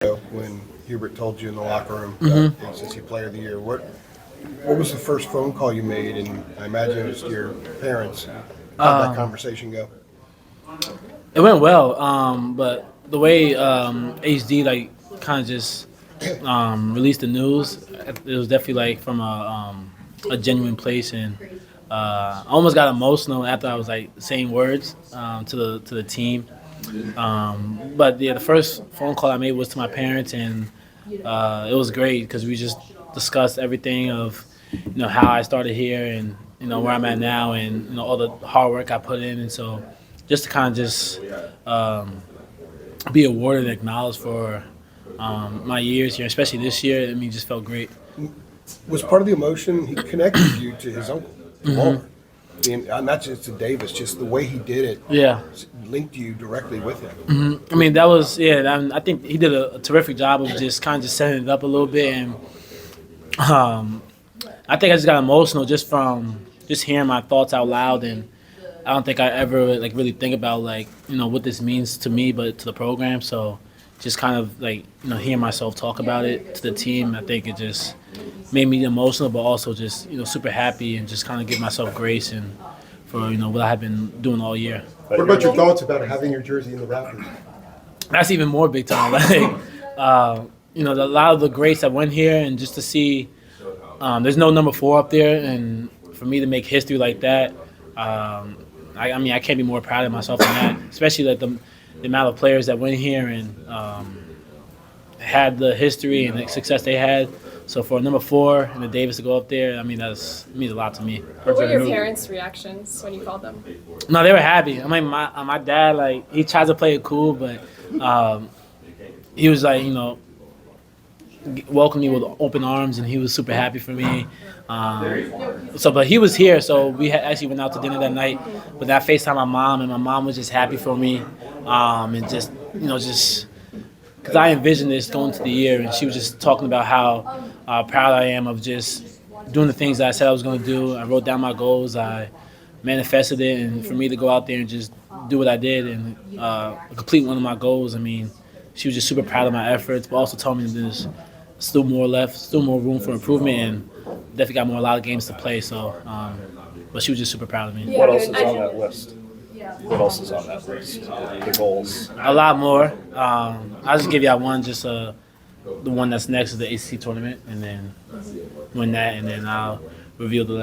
When Hubert told you in the locker room about the ACC Player of the Year, what was the first phone call you made? And I imagine it was to your parents. How did that conversation go? It went well, but the way HD kind of just released the news, it was definitely from a genuine place, and I almost got emotional after I was saying words to the team. But yeah, the first phone call I made was to my parents, and it was great because we just discussed everything of how I started here and where I'm at now, and all the hard work I put in, and so just to kind of just be awarded and acknowledged for my years here, especially this year. I mean, it just felt great. Was part of the emotion he connected you to his uncle, Walter? Not just to Davis, just the way he did it. Yeah, linked you directly with him. I mean, that was I think he did a terrific job of just kind of just setting it up a little bit, and I think I just got emotional just from just hearing my thoughts out loud, and I don't think I ever really think about what this means to me, but to the program. So just kind of hearing myself talk about it to the team, I think it just made me emotional, but also just super happy and just kind of give myself grace and for what I have been doing all year. What about your thoughts about having your jersey in the Raptors? That's even more big time. A lot of the greats that went here, and just to see there's no number 4 up there, and for me to make history like that, I mean I can't be more proud of myself than that, especially the amount of players that went here and had the history and the success they had. So for number 4 and the Davis to go up there, I mean it means a lot to me. What were your parents' reactions when you called them? No, they were happy. I mean, my dad he tries to play it cool, but he was welcomed me with open arms, and he was super happy for me. But he was here, so we actually went out to dinner that night. But I FaceTimed my mom, and my mom was just happy for me, and just because I envisioned this going to the year, and she was just talking about how proud I am of just doing the things that I said I was going to do. I wrote down my goals, I manifested it, and for me to go out there and just do what I did and complete one of my goals, I mean, she was just super proud of my efforts, but also told me there's still more left, still more room for improvement, and definitely got a lot of games to play. So, but she was just super proud of me. What else is on that list? What else is on that list? The goals? A lot more. I'll just give you one, just the one that's next is the ACC tournament, and then win that, and then I'll reveal the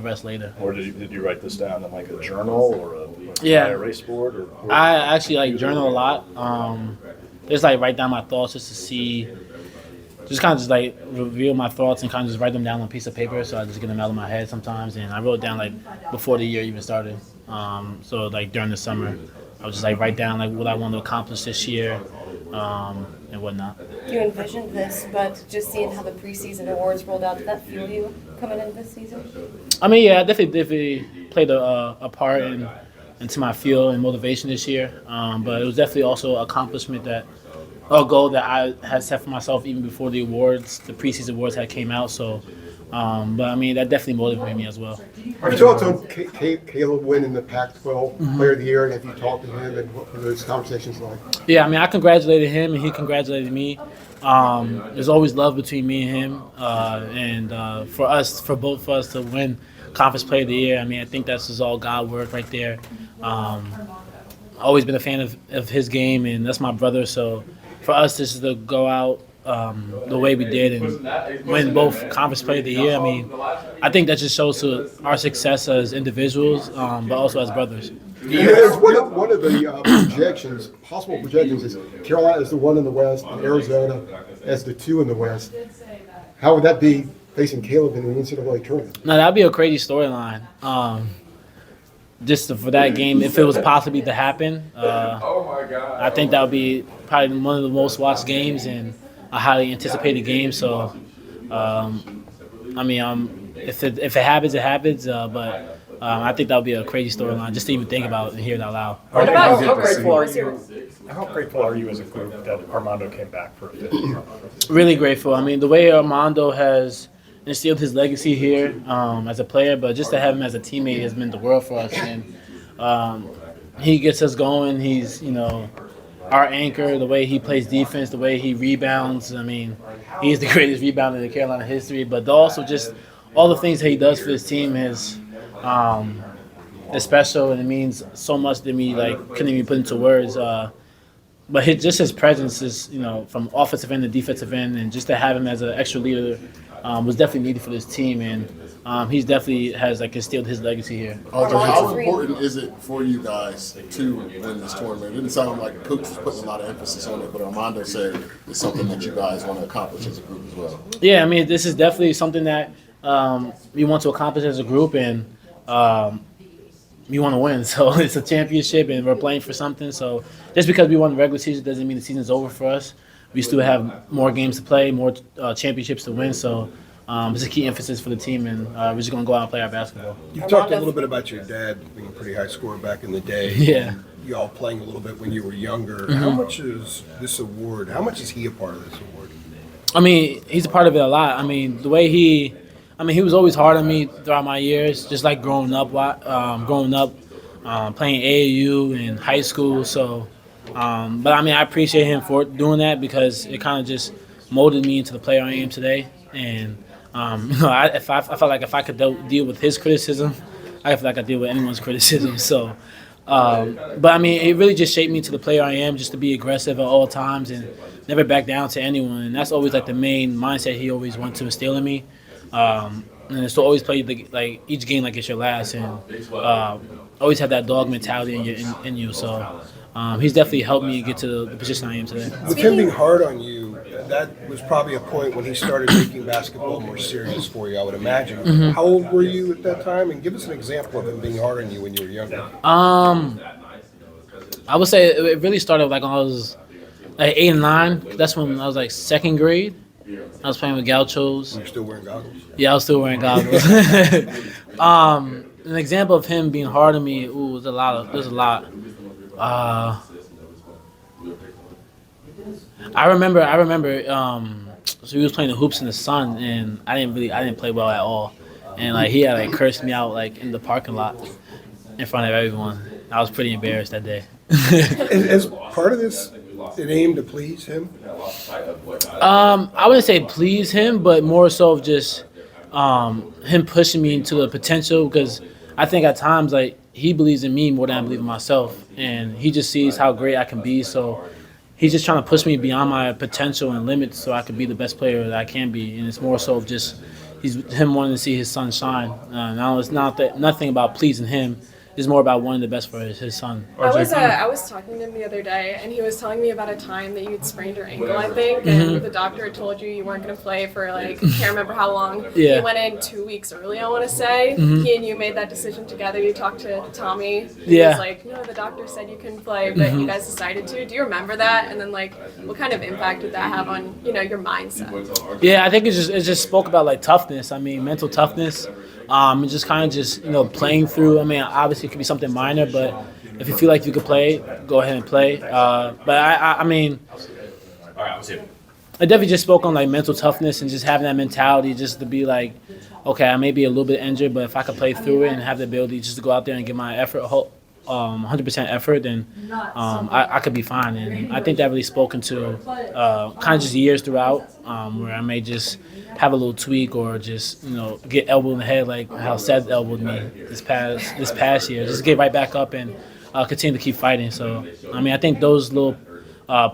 rest later. Or did you write this down in a journal or a erase board? Or I actually journal a lot. Just write down my thoughts just to see, just kind of just reveal my thoughts and kind of just write them down on a piece of paper. So I just get them out of my head sometimes, and I wrote down before the year even started. So during the summer, I would just write down what I want to accomplish this year, and whatnot. You envisioned this, but just seeing how the preseason awards rolled out, did that fuel you coming into this season? I mean, yeah, I definitely played a part into my feel and motivation this year. But it was definitely also an accomplishment a goal that I had set for myself even before the preseason awards had came out. So, but I mean, that definitely motivated me as well. Are your thoughts on Caleb winning the Pac-12 Player of the Year, and have you talked to him, and what were those conversations like? Yeah, I mean, I congratulated him, and he congratulated me. There's always love between me and him, and for both of us to win Conference Player of the Year, I mean, I think that's just all God work right there. Always been a fan of his game, and that's my brother. So for us just to go out the way we did and win both Conference Player of the Year, I mean, I think that just shows to our success as individuals, but also as brothers. Yeah, one of the possible projections is Carolina as the 1 in the West and Arizona as the 2 in the West. How would that be facing Caleb in the NCAA tournament? No, that'd be a crazy storyline. Just for that game, if it was possibly to happen, I think that would be probably one of the most watched games and a highly anticipated game. So, I mean, if it happens, it happens. But I think that would be a crazy storyline just to even think about and hear it out loud. How grateful are you as a group that Armando came back for a fifth? Really grateful. I mean, the way Armando has instilled his legacy here as a player, but just to have him as a teammate has meant the world for us. And he gets us going. He's, our anchor, the way he plays defense, the way he rebounds. I mean, he's the greatest rebounder in Carolina history. But also just all the things that he does for his team is special, and it means so much to me. Like couldn't even put into words. But just his presence is, from offensive end to defensive end, and just to have him as an extra leader was definitely needed for this team, and he's definitely has instilled his legacy here. How important is it for you guys to win this tournament? It didn't sound like Coach was putting a lot of emphasis on it, but Armando said it's something that you guys want to accomplish as a group as well. Yeah, I mean, this is definitely something that we want to accomplish as a group, and we want to win. So it's a championship, and we're playing for something. So just because we won the regular season doesn't mean the season's over for us. We still have more games to play, more championships to win. So it's a key emphasis for the team, and we're just going to go out and play our basketball. You've talked a little bit about your dad being a pretty high scorer back in the day. Yeah. You all playing a little bit when you were younger. How much is this award? How much is he a part of this award? I mean, he's a part of it a lot. I mean, the way he was always hard on me throughout my years, just like growing up, playing AAU in high school. So, but I mean, I appreciate him for doing that because it kind of just molded me into the player I am today. And I felt like if I could deal with his criticism, I feel like I deal with anyone's criticism. So, but I mean, it really just shaped me to the player I am, just to be aggressive at all times and never back down to anyone. And that's always the main mindset he always wanted to instill in me. And it's to always play each game like it's your last, and always have that dog mentality in you. So he's definitely helped me get to the position I am today. With him being hard on you, that was probably a point when he started making basketball more serious for you, I would imagine. Mm-hmm. How old were you at that time? And give us an example of him being hard on you when you were younger. I would say it really started when I was 8 and 9. That's when I was second grade. I was playing with Gauchos. You're still wearing goggles? Yeah, I was still wearing goggles. An example of him being hard on me, there's a lot. I remember. So he was playing the hoops in the sun, and I didn't play well at all. And he had cursed me out in the parking lot in front of everyone. I was pretty embarrassed that day. As part of this, it aimed to please him? I wouldn't say please him, but more so of just him pushing me into the potential, because I think at times he believes in me more than I believe in myself, and he just sees how great I can be. So he's just trying to push me beyond my potential and limits so I can be the best player that I can be. And it's more so of just him wanting to see his son shine. Now it's nothing about pleasing him. It's more about wanting the best for his son. I was talking to him the other day, and he was telling me about a time that you had sprained your ankle, I think, and the doctor had told you weren't going to play for can't remember how long. Yeah. You went in 2 weeks early, I want to say. He and you made that decision together. You talked to Tommy. He was like, no, the doctor said you couldn't play, but you guys decided to. Do you remember that? And then what kind of impact did that have on your mindset? Yeah, I think it just spoke about toughness. I mean, mental toughness. And just kind of playing through. I mean, obviously it could be something minor, but if you feel like you could play, go ahead and play. But I mean, it definitely just spoke on mental toughness and just having that mentality, just to be okay, I may be a little bit injured, but if I could play through it and have the ability just to go out there and give my effort, 100% effort, then I could be fine. And I think that really spoken to kind of just years throughout, where I may just have a little tweak or just get elbowed in the head like how Seth elbowed me this past year. Just get right back up and continue to keep fighting. So I mean, I think those little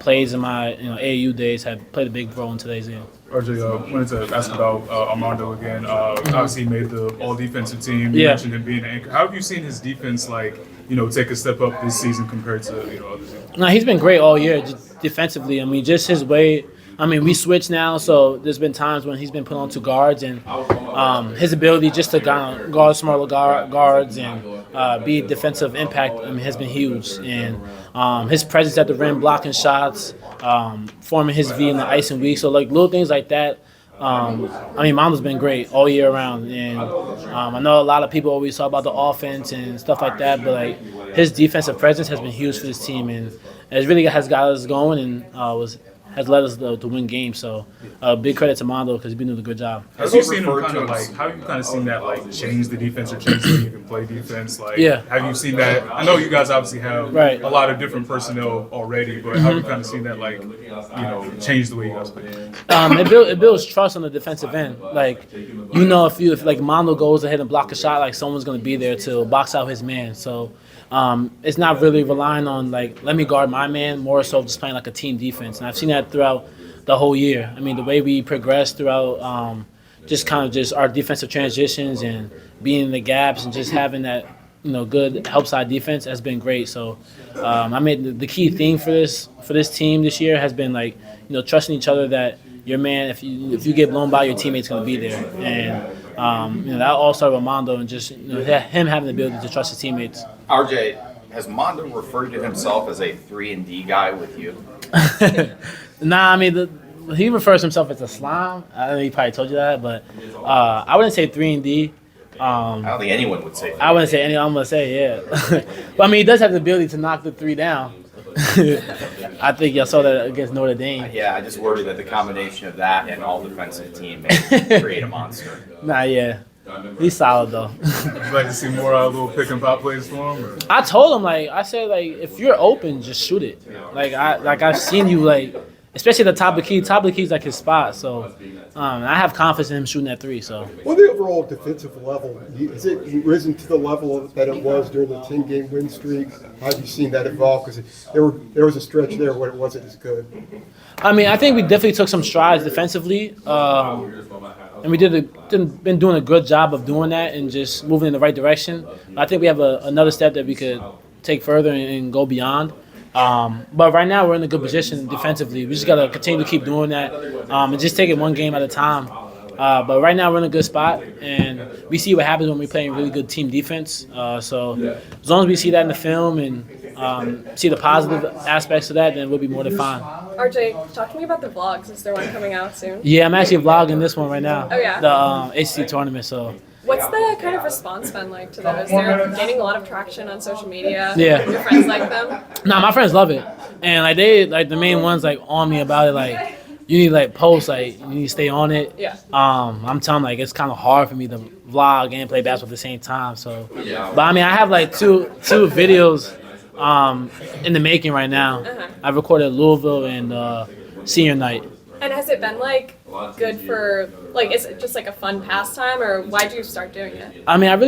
plays in my AAU days have played a big role in today's game. RJ, wanted to ask about Armando again. Obviously, he made the all-defensive team. You mentioned him being an anchor. How have you seen his defense, take a step up this season compared to other teams? No, he's been great all year, just defensively. I mean, just his way. I mean, we switch now, so there's been times when he's been put on two guards, and his ability just to guard smaller guards and be defensive impact has been huge. And his presence at the rim, blocking shots, forming his V in the ice and weak. So little things like that. I mean, Mando's been great all year round, and I know a lot of people always talk about the offense and stuff like that, but his defensive presence has been huge for this team, and it really has got us going, and has led us to win games. So big credit to Mondo because he's been doing a good job. Have you seen him kind of like? How have you kind of seen that like change the defense or change the way you can play defense? Like, Yeah. have you seen that? I know you guys obviously have Right. a lot of different personnel already, but have you kind of seen that like change the way you guys play? It builds trust on the defensive end. Like, if like Mondo goes ahead and block a shot, like someone's gonna be there to box out his man. So it's not really relying on like let me guard my man, more so just playing like a team defense. And I've seen that throughout the whole year. I mean, the way we progressed throughout just our defensive transitions and being in the gaps and just having that good help side defense has been great. So I mean the key thing for this team this year has been like trusting each other that your man, if you get blown by, your teammate's going to be there. And that all started with Mondo and just him having the ability to trust his teammates. RJ, has Mondo referred to himself as a 3-and-D guy with you? Nah, I mean he refers to himself as a slime. I know he probably told you that, but I wouldn't say 3-and-D. I don't think anyone would say that. I wouldn't say any. I'm gonna say yeah, but I mean he does have the ability to knock the three down. I think y'all saw that against Notre Dame. Yeah, I just worry that the combination of that and all defensive team may create a monster. Nah, yeah, he's solid though. Would you like to see more little pick and pop plays for him? Or? I told him I said if you're open, just shoot it. I've seen you especially at the top of the key. Top of the key is like his spot. So I have confidence in him shooting that three. So Well, the overall defensive level, has it risen to the level that it was during the 10-game win streak? How have you seen that evolve? Because there was a stretch there when it wasn't as good. I mean, I think we definitely took some strides defensively, and we been doing a good job of doing that and just moving in the right direction. I think we have another step that we could take further and go beyond. But right now we're in a good position defensively. We just got to continue to keep doing that and just take it one game at a time. But right now we're in a good spot, and we see what happens when we play really good team defense. So as long as we see that in the film and see the positive aspects of that, then we'll be more than fine. RJ, talk to me about the vlogs. Is there one coming out soon? Yeah, I'm actually vlogging this one right now. Oh, yeah? The ACC tournament, so. What's the kind of response been like to those? They're gaining a lot of traction on social media. Yeah. Your friends like them? Nah, my friends love it. And the main ones on me about it, you need to post, you need to stay on it. Yeah. I'm telling it's kind of hard for me to vlog and play basketball at the same time. So, but I mean, I have two videos in the making right now. Uh-huh. I've recorded Louisville and senior night. And has it been good for is it just a fun pastime, or why'd you start doing it? I mean, I've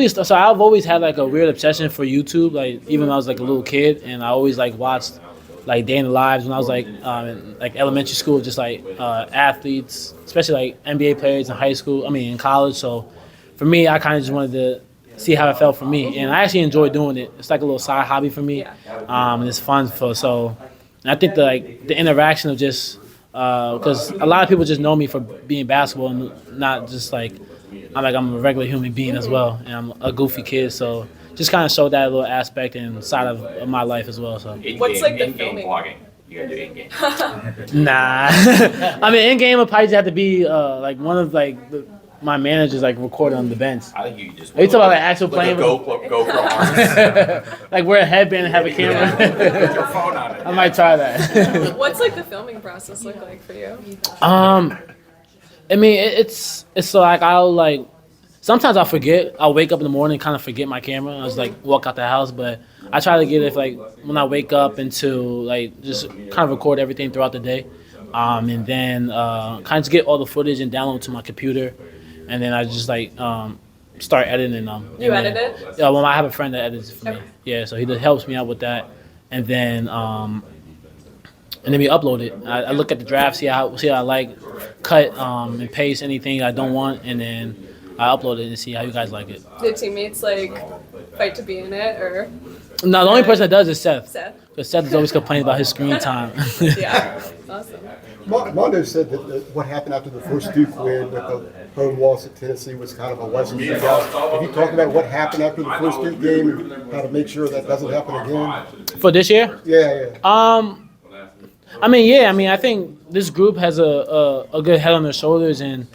always had a weird obsession for YouTube. Even when I was a little kid, and I always watched day in the lives when I was in elementary school, just athletes, especially NBA players in high school. I mean, in college. So for me, I kind of just wanted to see how it felt for me, and I actually enjoy doing it. It's a little side hobby for me, and it's fun and I think the interaction of just because a lot of people just know me for being basketball and not just I'm a regular human being as well, and I'm a goofy kid, so just kind of show that little aspect and side of my life as well. So what's the in-game filming? vlogging? You gotta do in-game. Nah, I mean in game would probably just have to be one of my managers recording on the bench. I think you just. Are you talking about actual playing? GoPro arms. Wear a headband and have a camera. With your phone on it. I might try that. What's the filming process look like for you? I mean it's I'll sometimes I'll forget. I'll wake up in the morning and kind of forget my camera. I just walk out the house, but I try to get it when I wake up into just kind of record everything throughout the day, and then kind of just get all the footage and download to my computer, and then I just start editing them. You edit it? Yeah, well I have a friend that edits it for me. Okay. Yeah, so he just helps me out with that, and then we upload it. I look at the draft, see how I cut and paste anything I don't want, and then I upload it and see how you guys like it. Do teammates fight to be in it, or? No, the only person that does is Seth. Seth? Because Seth is always complaining about his screen time. Yeah, awesome. Mondo said that what happened after the first Duke win with the home loss at Tennessee was kind of a lesson for you guys. Have you talked about what happened after the first Duke game and how to make sure that doesn't happen again? For this year? Yeah. I mean, I think this group has a good head on their shoulders, and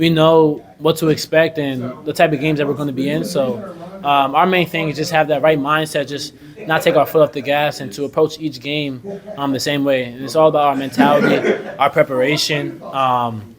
we know what to expect and the type of games that we're going to be in. So our main thing is just have that right mindset, just not take our foot off the gas, and to approach each game the same way. And it's all about our mentality, our preparation, and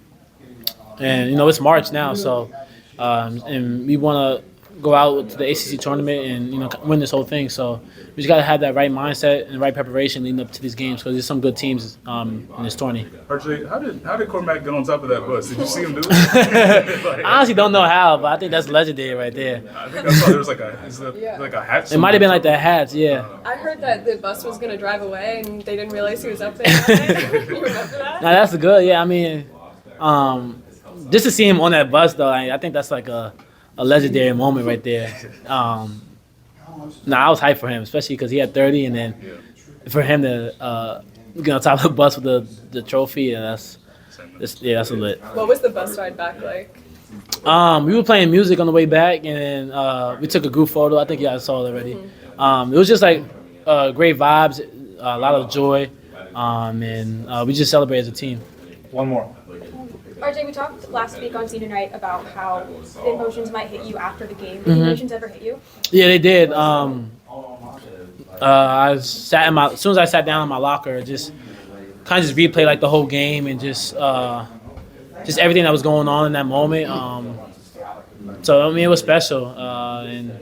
it's March now, so and we want to go out to the ACC tournament and win this whole thing. So we just got to have that right mindset and right preparation leading up to these games, because there's some good teams in this tourney. RJ, how did Cormac get on top of that bus? Did you see him do it? I honestly don't know how, but I think that's legendary right there. I think I saw there was like a hat. It might have been like the hats, yeah. I heard that the bus was gonna drive away and they didn't realize he was up there. You remember that? Now that's good. Yeah, I mean, just to see him on that bus though, I think that's like a legendary moment right there. I was hyped for him, especially because he had 30, and then for him to get on top of the bus with the trophy, and that's a lit. What was the bus ride back like? We were playing music on the way back, and then we took a group photo. I think you guys saw it already. It was just like great vibes, a lot of joy, and we just celebrated as a team. One more. RJ, we talked last week on Senior Night about how the emotions might hit you after the game. Did the emotions ever hit you? Yeah, they did. I sat as soon as I sat down in my locker, just kind of just replay like the whole game and just everything that was going on in that moment. So I mean, it was special, and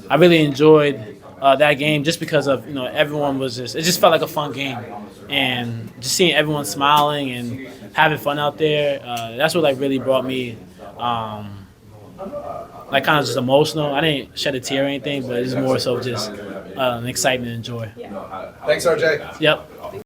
I really enjoyed that game just because of everyone was it just felt like a fun game, and just seeing everyone smiling and having fun out there. That's what like really brought me like kind of just emotional. I didn't shed a tear or anything, but it's more so just excitement and joy. Thanks, RJ. Yep.